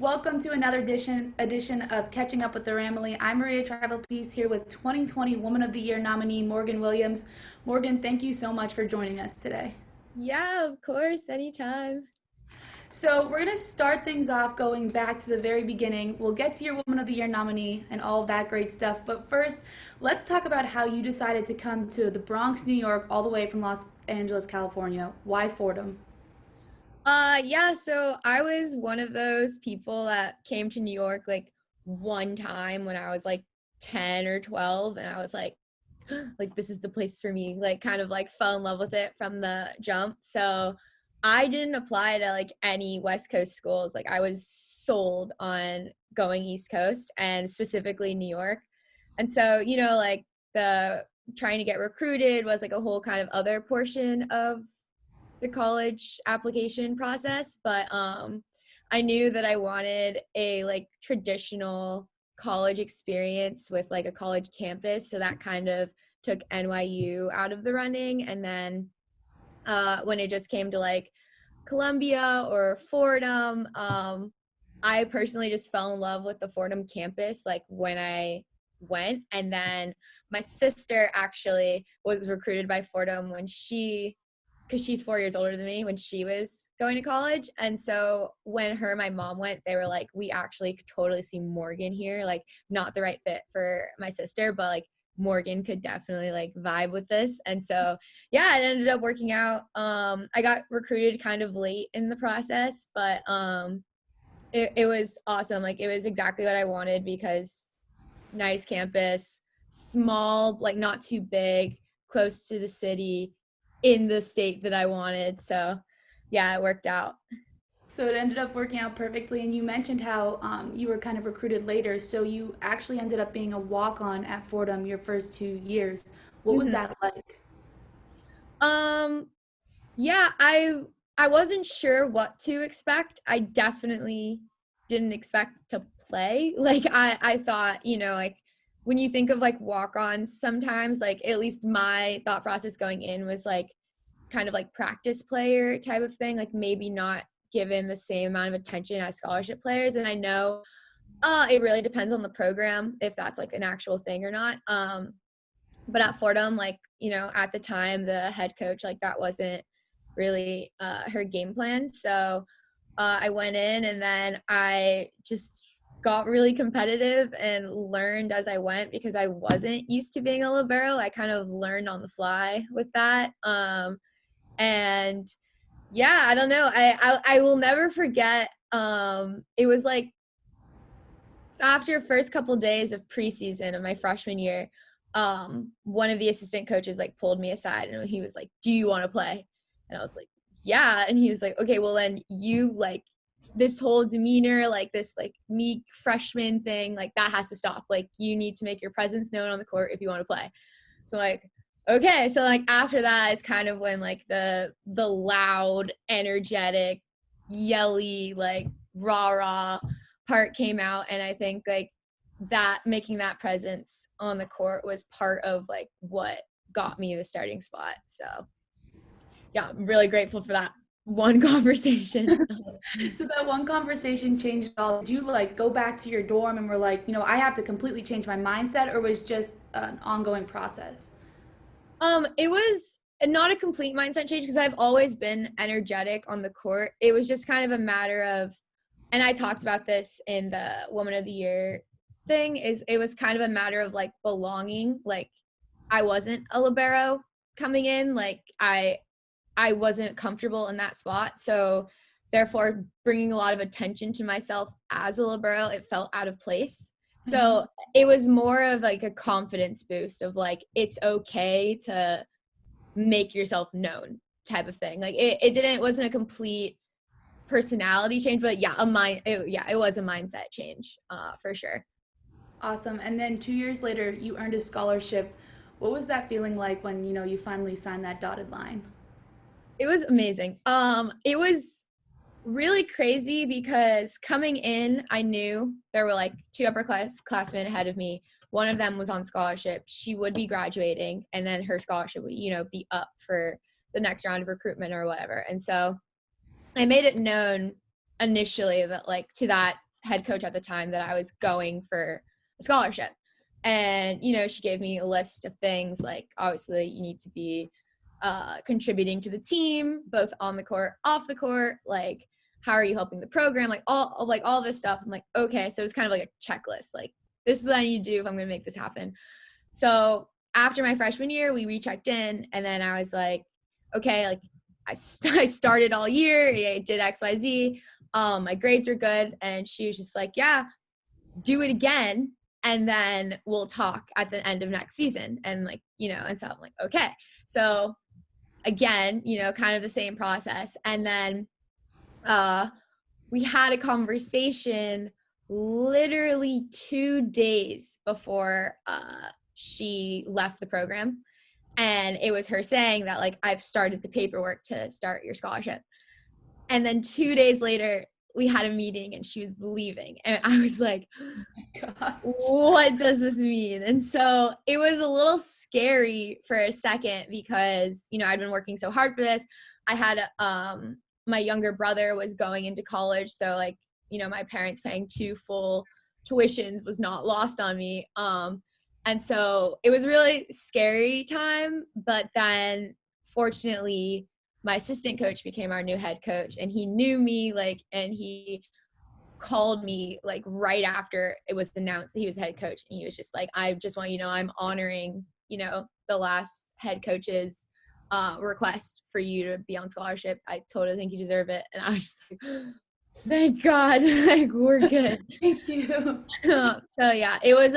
Welcome to another edition of Catching Up with the RAMily. I'm Maria Trivelpiece here with 2020 Woman of the Year nominee Morgan Williams. Morgan, thank you so much for joining us today. Yeah, of course, anytime. So we're going to start things off going back to the very beginning. We'll get to your Woman of the Year nominee and all of that great stuff. But first, let's talk about how you decided to come to the Bronx, New York, all the way from Los Angeles, California. Why Fordham? Yeah, so I was one of those people that came to New York like one time when I was like 10 or 12, and I was like this is the place for me, like kind of like fell in love with it from the jump. So I didn't apply to like any West Coast schools. Like I was sold on going East Coast and specifically New York. And so, like the trying to get recruited was like a whole kind of other portion of the college application process, but I knew that I wanted a like traditional college experience with like a college campus, so that kind of took NYU out of the running. And then when it just came to like Columbia or Fordham, I personally just fell in love with the Fordham campus like when I went. And then my sister actually was recruited by Fordham because she's 4 years older than me, when she was going to college. And so when her and my mom went, they were like, we actually could totally see Morgan here, like not the right fit for my sister, but like Morgan could definitely like vibe with this. And so, yeah, it ended up working out. I got recruited kind of late in the process, but it was awesome. Like it was exactly what I wanted because nice campus, small, like not too big, close to the city, in the state that I wanted. So yeah, it worked out. So it ended up working out perfectly, and you mentioned how you were kind of recruited later. So you actually ended up being a walk-on at Fordham your first 2 years. What was hmm that like? Um, yeah, I wasn't sure what to expect. I definitely didn't expect to play. Like I thought, like when you think of like walk-ons, sometimes like at least my thought process going in was like kind of like practice player type of thing, like maybe not given the same amount of attention as scholarship players. And I know it really depends on the program if that's like an actual thing or not. But at Fordham, like, at the time, the head coach, like that wasn't really her game plan. So I went in and then I just got really competitive and learned as I went because I wasn't used to being a libero. I kind of learned on the fly with that. And yeah, I don't know. I will never forget. It was like after first couple days of preseason of my freshman year, one of the assistant coaches like pulled me aside and he was like, "Do you want to play?" And I was like, "Yeah." And he was like, "Okay, well then you like this whole demeanor, like this like meek freshman thing, like that has to stop. Like you need to make your presence known on the court if you want to play." So like, okay. So like after that is kind of when like the loud, energetic, yelly, like rah rah part came out. And I think like that making that presence on the court was part of like what got me the starting spot. So yeah, I'm really grateful for that one conversation. So that one conversation changed it all. Did you like go back to your dorm and were like, I have to completely change my mindset, or was just an ongoing process? It was not a complete mindset change because I've always been energetic on the court. It was just kind of a matter of, and I talked about this in the Woman of the Year thing, is it was kind of a matter of like belonging. Like I wasn't a libero coming in, like I wasn't comfortable in that spot. So therefore bringing a lot of attention to myself as a libero, it felt out of place. Mhm. So it was more of like a confidence boost of like, it's okay to make yourself known type of thing. Like it wasn't a complete personality change, but yeah, it was a mindset change, for sure. Awesome. And then 2 years later, you earned a scholarship. What was that feeling like when, you finally signed that dotted line? It was amazing. It was really crazy because coming in, I knew there were like two classmen ahead of me. One of them was on scholarship. She would be graduating, and then her scholarship would, be up for the next round of recruitment or whatever. And so I made it known initially that like to that head coach at the time that I was going for a scholarship. And, you know, she gave me a list of things like, obviously you need to be contributing to the team, both on the court, off the court, like how are you helping the program, like all this stuff. I'm like, okay, so it's kind of like a checklist, like this is what I need to do if I'm gonna make this happen. So after my freshman year, we rechecked in, and then I was like, okay, like I started all year, I did XYZ, my grades were good, and she was just like, yeah, do it again, and then we'll talk at the end of next season. And like, you know, and so I'm like, okay. So again, you know, kind of the same process. And then we had a conversation literally 2 days before she left the program. And it was her saying that, like, I've started the paperwork to start your scholarship. And then 2 days later, we had a meeting and she was leaving. And I was like, God. what does this mean? And so it was a little scary for a second because, you know, I'd been working so hard for this. I had, my younger brother was going into college. So like, you know, my parents paying 2 full tuitions was not lost on me. And so it was really scary time, but then fortunately my assistant coach became our new head coach, and he knew me, like, and he called me like right after it was announced that he was head coach. And he was just like, I just want you to know I'm honoring, you know, the last head coach's request for you to be on scholarship. I totally think you deserve it. And I was just like, thank God, like we're good. Thank you. So yeah, it was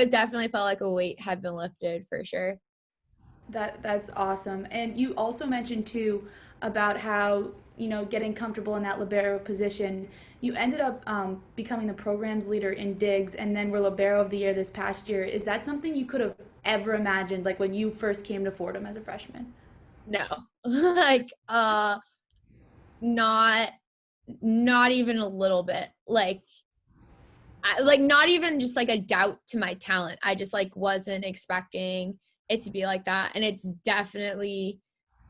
definitely felt like a weight had been lifted for sure. That's awesome. And you also mentioned too about how, you know, getting comfortable in that libero position. You ended up becoming the program's leader in digs, and then were libero of the year this past year. Is that something you could have ever imagined, like when you first came to Fordham as a freshman? No, like not even a little bit. Like not even just like a doubt to my talent. I just like wasn't expecting it to be like that. And it's definitely,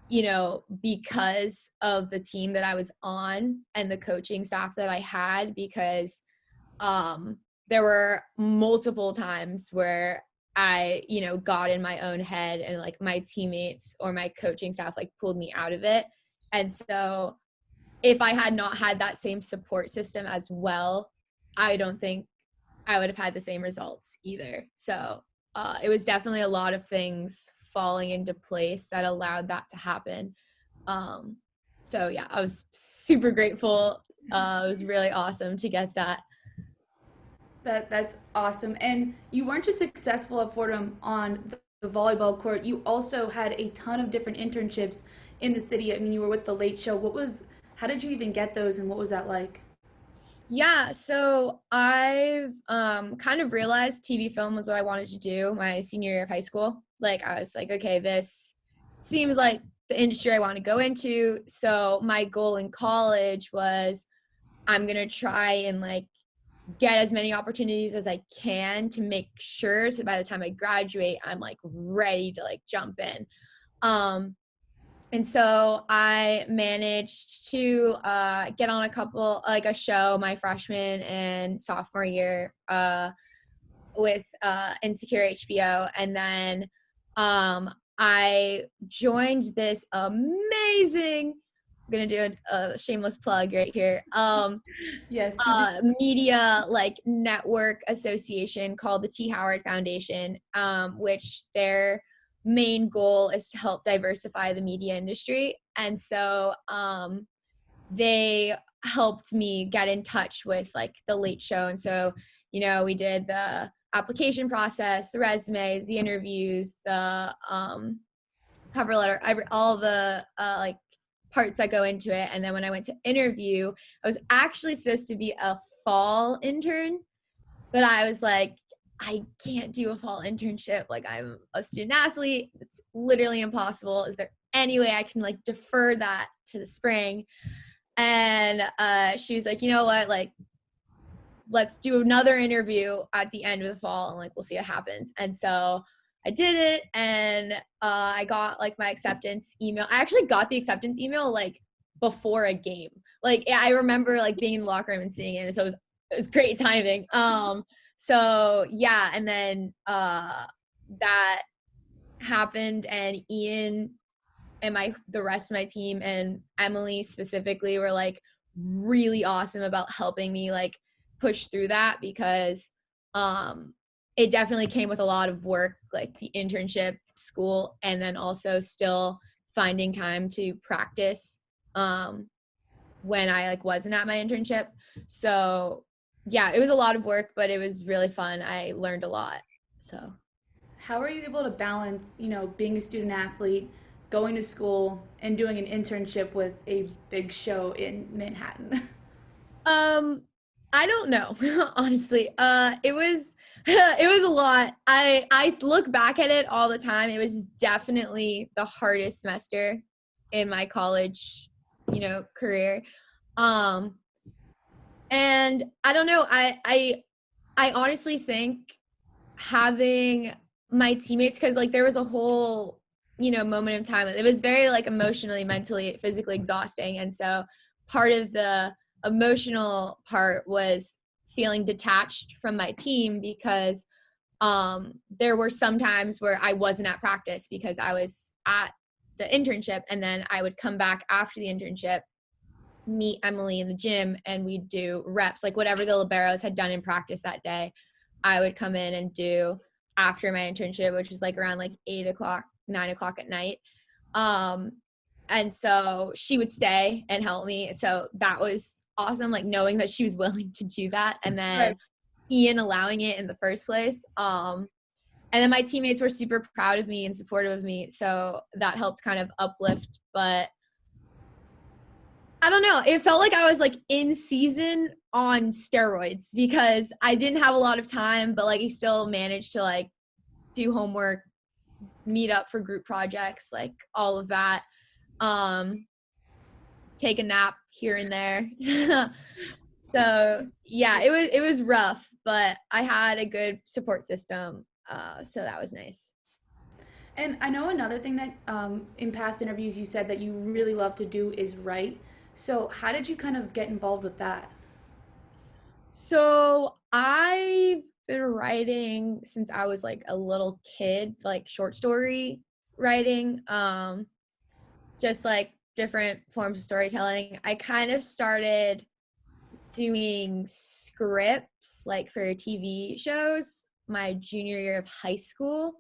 you know, because of the team that I was on and the coaching staff that I had, because there were multiple times where I, you know, got in my own head, and like my teammates or my coaching staff like pulled me out of it. And so if I had not had that same support system as well, I don't think I would have had the same results either. So it was definitely a lot of things falling into place that allowed that to happen. So yeah, I was super grateful. It was really awesome to get that. That's awesome. And you weren't just successful at Fordham on the volleyball court. You also had a ton of different internships in the city. I mean, you were with the Late Show. How did you even get those, and what was that like? Yeah, so I've kind of realized TV film was what I wanted to do my senior year of high school. Like I was like, okay, this seems like the industry I want to go into. So my goal in college was I'm going to try and like get as many opportunities as I can to make sure so by the time I graduate, I'm like ready to like jump in. And so I managed to get on a show my freshman and sophomore year with Insecure HBO. And then I joined this amazing, I'm going to do a shameless plug right here, Yes. media like network association called the T. Howard Foundation, which their main goal is to help diversify the media industry. And so they helped me get in touch with like the Late Show. And so, you know, we did the application process, the resumes, the interviews, the cover letter, all the like parts that go into it. And then when I went to interview, I was actually supposed to be a fall intern, but I was like, I can't do a fall internship. Like I'm a student athlete. It's literally impossible. Is there any way I can like defer that to the spring? And she was like, you know what? Like, let's do another interview at the end of the fall and like, we'll see what happens. And so I did it, and I got like my acceptance email. I actually got the acceptance email like before a game. Like I remember like being in the locker room and seeing it. And so it was it was great timing. So yeah, and then that happened, and Ian and the rest of my team and Emily specifically were like really awesome about helping me like push through that, because it definitely came with a lot of work, like the internship, school, and then also still finding time to practice when I like wasn't at my internship. So yeah, it was a lot of work, but it was really fun. I learned a lot. So How are you able to balance, being a student athlete, going to school, and doing an internship with a big show in Manhattan? Um, I don't know, honestly. It was it was a lot. I look back at it all the time. It was definitely the hardest semester in my college, career. Um, and I don't know. I honestly think having my teammates, because like there was a whole moment of time, it was very like emotionally, mentally, physically exhausting, and so part of the emotional part was feeling detached from my team, because there were some times where I wasn't at practice because I was at the internship, and then I would come back after the internship, meet Emily in the gym, and we'd do reps, like whatever the liberos had done in practice that day, I would come in and do after my internship, which was like around like 8 o'clock, 9 o'clock at night. And so she would stay and help me. And so that was awesome, like knowing that she was willing to do that. And Right. then Ian allowing it in the first place. And then my teammates were super proud of me and supportive of me. So that helped kind of uplift. But I don't know. It felt like I was like in season on steroids, because I didn't have a lot of time, but like I still managed to like do homework, meet up for group projects, like all of that. Take a nap here and there. So yeah, it was rough, but I had a good support system. So that was nice. And I know another thing that in past interviews you said that you really love to do is write. So how did you kind of get involved with that? So I've been writing since I was like a little kid, like short story writing, just like different forms of storytelling. I kind of started doing scripts like for TV shows my junior year of high school.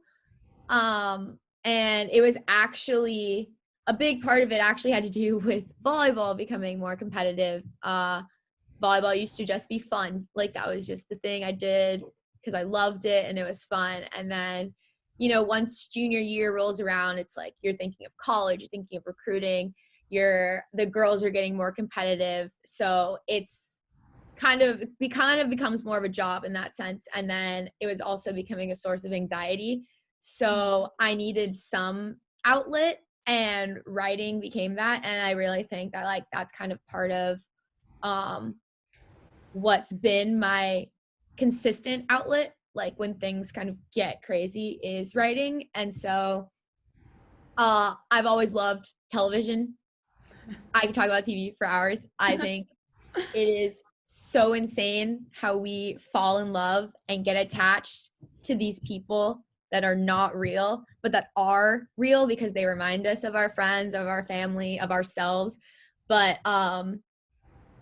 And it was actually a big part of it actually had to do with volleyball becoming more competitive. Volleyball used to just be fun. Like that was just the thing I did because I loved it and it was fun. And then, once junior year rolls around, it's like you're thinking of college, you're thinking of recruiting, the girls are getting more competitive. So it's kind of becomes more of a job in that sense. And then it was also becoming a source of anxiety. So I needed some outlet, and writing became that. And I really think that like that's kind of part of um what's been my consistent outlet, like when things kind of get crazy, is writing. And so I've always loved television. I could talk about TV for hours. I think it is so insane how we fall in love and get attached to these people that are not real, but that are real because they remind us of our friends, of our family, of ourselves. But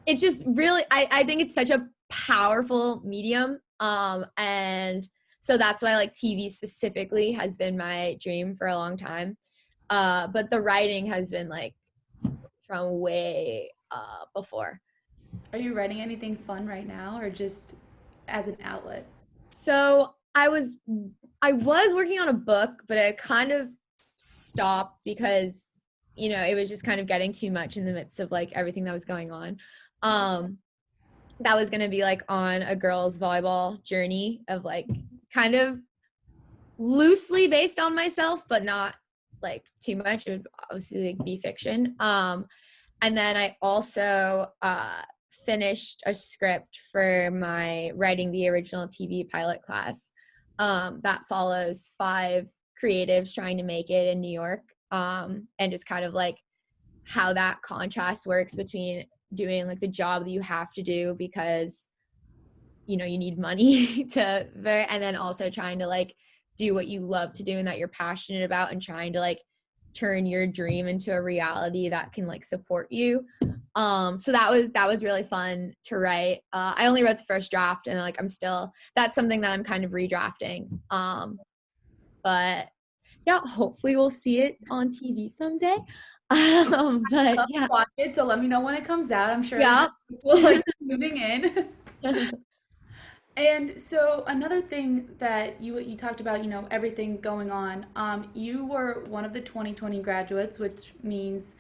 it's just really, I think it's such a powerful medium. And so that's why like TV specifically has been my dream for a long time. But the writing has been like from way before. Are you writing anything fun right now or just as an outlet? So I was working on a book, but I kind of stopped because it was just kind of getting too much in the midst of like everything that was going on. That was going to be like on a girls volleyball journey of like kind of loosely based on myself, but not like too much. It would obviously like be fiction. And then I also finished a script for my writing the original TV pilot class that follows 5 creatives trying to make it in New York, and just kind of like how that contrast works between doing like the job that you have to do because you know, you need money and then also trying to like do what you love to do and that you're passionate about, and trying to like turn your dream into a reality that can like support you. So that was really fun to write. I only wrote the first draft, and like that's something that I'm kind of redrafting. But yeah, hopefully we'll see it on TV someday. But Love to yeah. watch it, so let me know when it comes out. I'm sure the Yeah. fans will like tuning in. And so another thing that you talked about, everything going on. You were one of the 2020 graduates, which means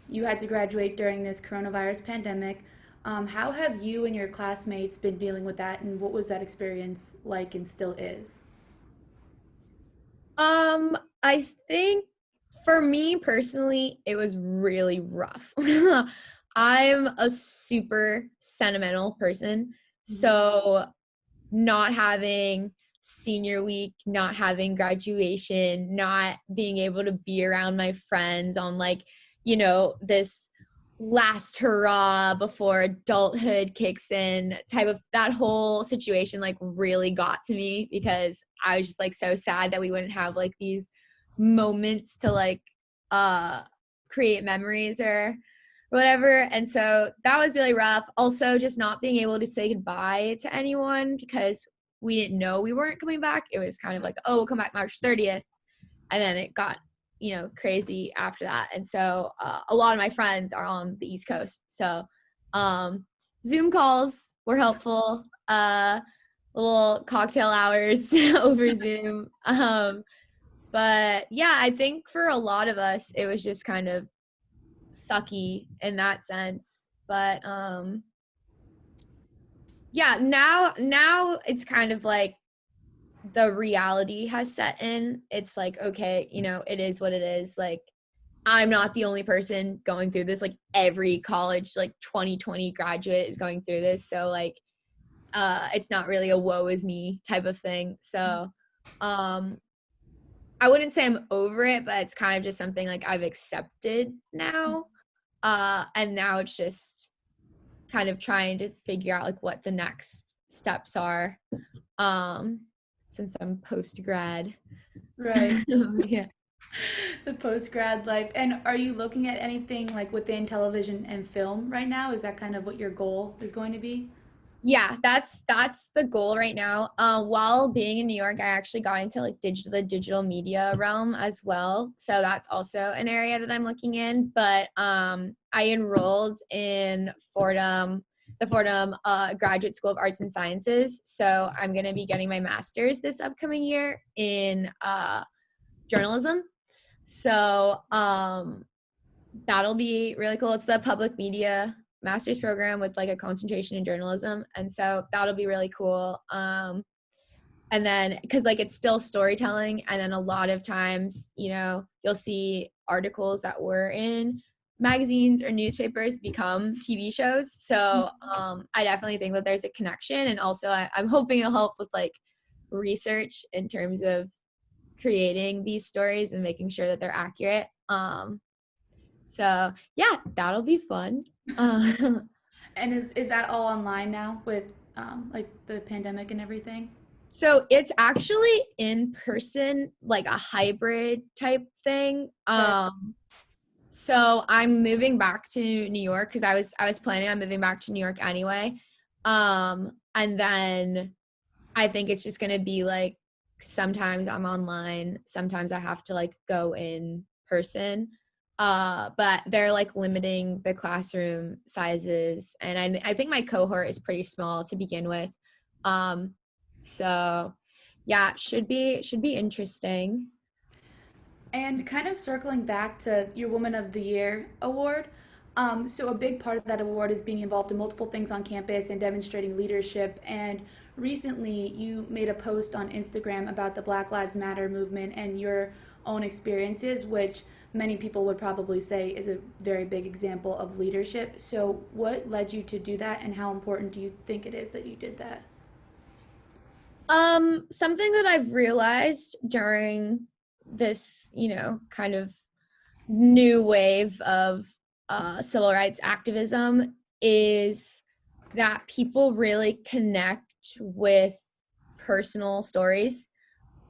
you had to graduate during this coronavirus pandemic. How have you and your classmates been dealing with that, and what was that experience like and still is? I think for me personally, it was really rough. I'm a super sentimental person. Mhm. So not having senior week, not having graduation, not being able to be around my friends on like, you know, this last hurrah before adulthood kicks in type of, that whole situation like really got to me, because I was just like so sad that we wouldn't have like these moments to like uh create memories or whatever. And so that was really rough. Also, just not being able to say goodbye to anyone because we didn't know we weren't coming back. It was kind of like, oh, we'll come back March 30th. And then it got, you know, crazy after that. And so a lot of my friends are on the East Coast. So Zoom calls were helpful. Little cocktail hours over Zoom. But yeah, I think for a lot of us, it was just kind of sucky in that sense. But yeah, now it's kind of like the reality has set in. It's like, okay, you know, it is what it is. Like, I'm not the only person going through this. Like, every college like 2020 graduate is going through this. So like it's not really a woe is me type of thing. So um I wouldn't say I'm over it, but it's kind of just something like I've accepted now. And now it's just kind of trying to figure out like what the next steps are, um since I'm post grad. So Right. yeah. The post-grad life. And are you looking at anything like within television and film right now? Is that kind of what your goal is going to be? Yeah, that's the goal right now. While being in New York, I actually got into like the digital media realm as well. So that's also an area that I'm looking in. But I enrolled in the Fordham Graduate School of Arts and Sciences. So I'm gonna be getting my master's this upcoming year in journalism. So that'll be really cool. It's the public media master's program with like a concentration in journalism, and so that'll be really cool. And then because like it's still storytelling, and then a lot of times, you know, you'll see articles that were in magazines or newspapers become TV shows. So I definitely think that there's a connection, and also I'm hoping it'll help with like research in terms of creating these stories and making sure that they're accurate. So yeah, that'll be fun. Uh, And is that all online now with like the pandemic and everything? so it's actually in person, like a hybrid type thing. Right. So I'm moving back to New York because I was planning on moving back to New York anyway. And then I think it's just gonna be like sometimes I'm online, sometimes I have to like go in person. But they're like limiting the classroom sizes, and I think my cohort is pretty small to begin with. Um, so yeah, should be interesting. And kind of circling back to your Woman of the Year award. So, a big part of that award is being involved in multiple things on campus and demonstrating leadership. And recently, you made a post on Instagram about the Black Lives Matter movement and your own experiences, which many people would probably say is a very big example of leadership. So, what led you to do that, and how important do you think it is that you did that? Something that I've realized during this, you know, kind of new wave of civil rights activism is that people really connect with personal stories.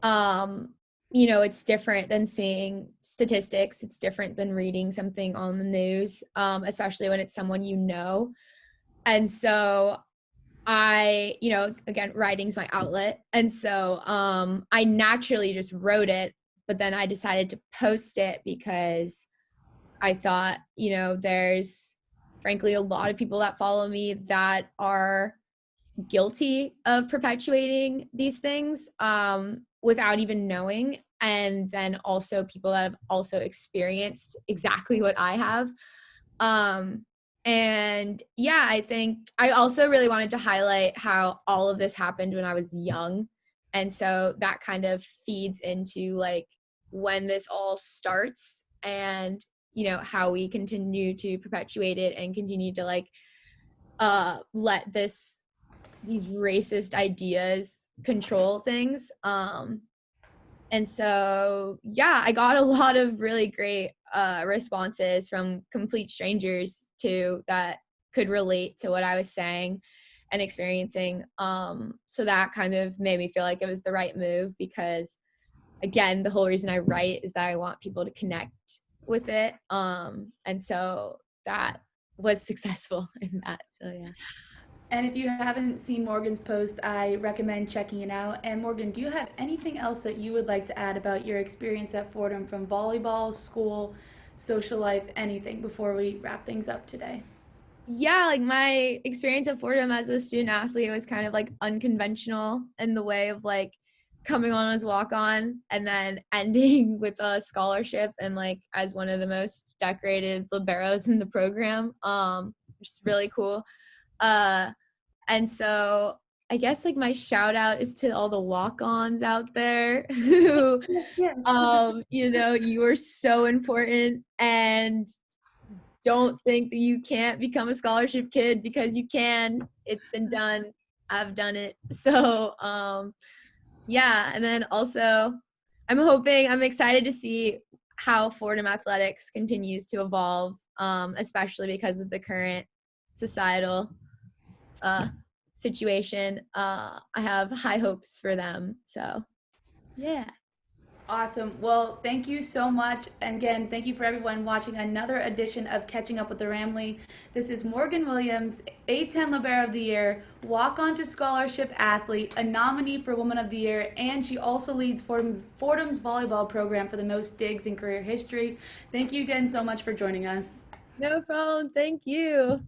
um it's different than seeing statistics. It's different than reading something on the news, especially when it's someone you know. And so I, again, writing's my outlet. And so I naturally just wrote it, but then I decided to post it because I thought, there's frankly a lot of people that follow me that are guilty of perpetuating these things without even knowing. And then also people that have also experienced exactly what I have. And yeah, I think I also really wanted to highlight how all of this happened when I was young. And so that kind of feeds into like when this all starts, and how we continue to perpetuate it and continue to like let these racist ideas control things. And so yeah, I got a lot of really great responses from complete strangers too that could relate to what I was saying and experiencing. So that kind of made me feel like it was the right move, because again, the whole reason I write is that I want people to connect with it. And so that was successful in that. So yeah. And if you haven't seen Morgan's post, I recommend checking it out. And Morgan, do you have anything else that you would like to add about your experience at Fordham, from volleyball, school, social life, anything, before we wrap things up today? Yeah, like my experience at Fordham as a student athlete was kind of like unconventional in the way of like coming on as walk on and then ending with a scholarship and like as one of the most decorated liberos in the program, which is really cool. Uh, and so I guess like my shout out is to all the walk-ons out there who, Yes. you are so important, and don't think that you can't become a scholarship kid, because you can. It's been done. I've done it. So yeah. And then also I'm excited to see how Fordham athletics continues to evolve, especially because of the current societal uh, situation. I have high hopes for them. So yeah. Awesome. Well, thank you so much. And again, thank you for everyone watching another edition of Catching Up with the RAMily. This is Morgan Williams, A10 Libero of the Year, walk on to scholarship athlete, a nominee for Woman of the Year, and she also leads Fordham's volleyball program for the most digs in career history. Thank you again so much for joining us. No problem. Thank you.